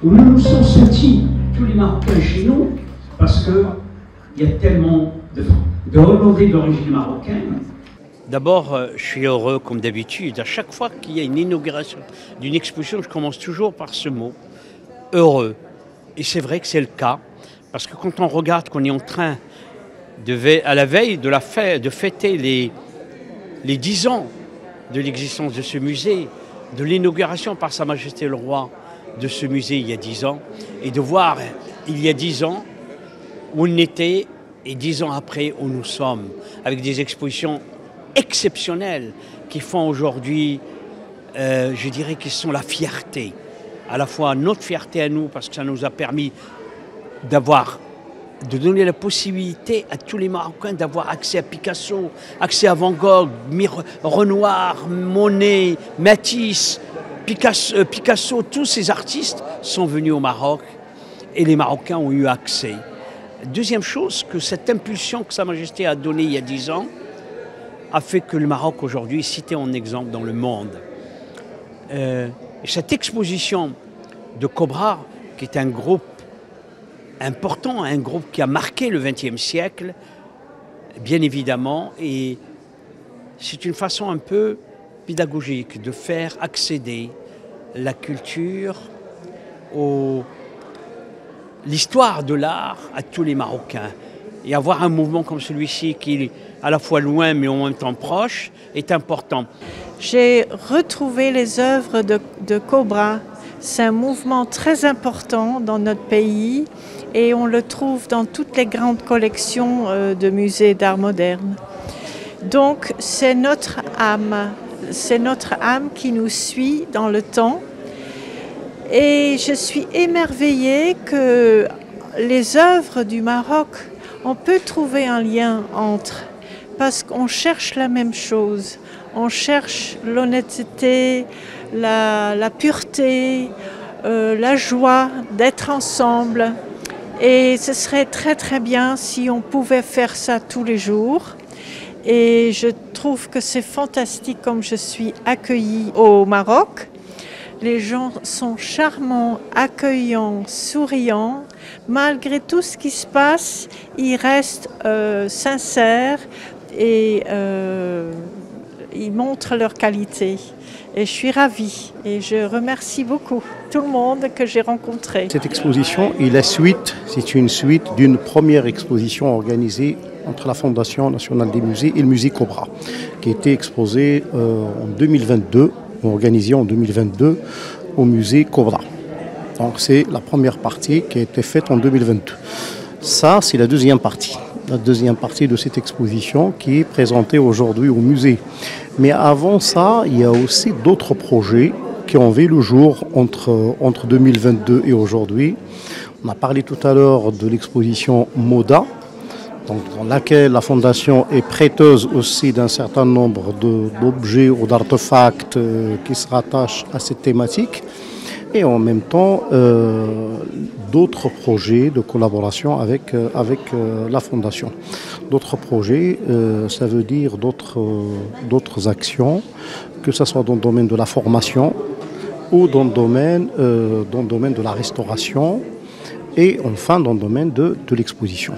où nous nous sommes sentis, tous les Marocains chez nous, parce qu'il y a tellement de Hollandais d'origine marocaine. D'abord, je suis heureux comme d'habitude. À chaque fois qu'il y a une inauguration d'une exposition, je commence toujours par ce mot, heureux. Et c'est vrai que c'est le cas, parce que quand on regarde qu'on est en train, à la veille de fêter les 10 ans de l'existence de ce musée, de l'inauguration par Sa Majesté le Roi de ce musée il y a 10 ans, et de voir il y a 10 ans où on était et 10 ans après où nous sommes, avec des expositions exceptionnelles qui font aujourd'hui, je dirais, qui sont la fierté, à la fois notre fierté à nous, parce que ça nous a permis de donner la possibilité à tous les Marocains d'avoir accès à Picasso, accès à Van Gogh, Renoir, Monet, Matisse, Picasso, tous ces artistes sont venus au Maroc et les Marocains ont eu accès. Deuxième chose, que cette impulsion que Sa Majesté a donnée il y a 10 ans a fait que le Maroc aujourd'hui est cité en exemple dans le monde. Cette exposition de Cobra, qui est un groupe important, un groupe qui a marqué le XXe siècle, bien évidemment, et c'est une façon un peu pédagogique de faire accéder la culture, l'histoire de l'art à tous les Marocains. Et avoir un mouvement comme celui-ci qui est à la fois loin mais en même temps proche est important. J'ai retrouvé les œuvres de Cobra. C'est un mouvement très important dans notre pays et on le trouve dans toutes les grandes collections de musées d'art moderne. Donc c'est notre âme qui nous suit dans le temps. Et je suis émerveillée que les œuvres du Maroc, on peut trouver un lien entre, parce qu'on cherche la même chose. On cherche l'honnêteté, la pureté, la joie d'être ensemble. Et ce serait très très bien si on pouvait faire ça tous les jours. Et je trouve que c'est fantastique comme je suis accueillie au Maroc. Les gens sont charmants, accueillants, souriants. Malgré tout ce qui se passe, ils restent sincères et ils montrent leur qualité. Et je suis ravie et je remercie beaucoup tout le monde que j'ai rencontré. Cette exposition c'est une suite d'une première exposition organisée entre la Fondation nationale des musées et le musée Cobra, qui a été exposée en 2022. Organisé en 2022 au musée Cobra. Donc c'est la première partie qui a été faite en 2022. Ça, c'est la deuxième partie. La deuxième partie de cette exposition qui est présentée aujourd'hui au musée. Mais avant ça, il y a aussi d'autres projets qui ont vu le jour entre 2022 et aujourd'hui. On a parlé tout à l'heure de l'exposition Moda, donc dans laquelle la Fondation est prêteuse aussi d'un certain nombre d'objets ou d'artefacts qui se rattachent à cette thématique. Et en même temps, d'autres projets de collaboration avec la Fondation. D'autres projets, ça veut dire d'autres actions, que ce soit dans le domaine de la formation ou dans le domaine de la restauration et enfin dans le domaine de l'exposition.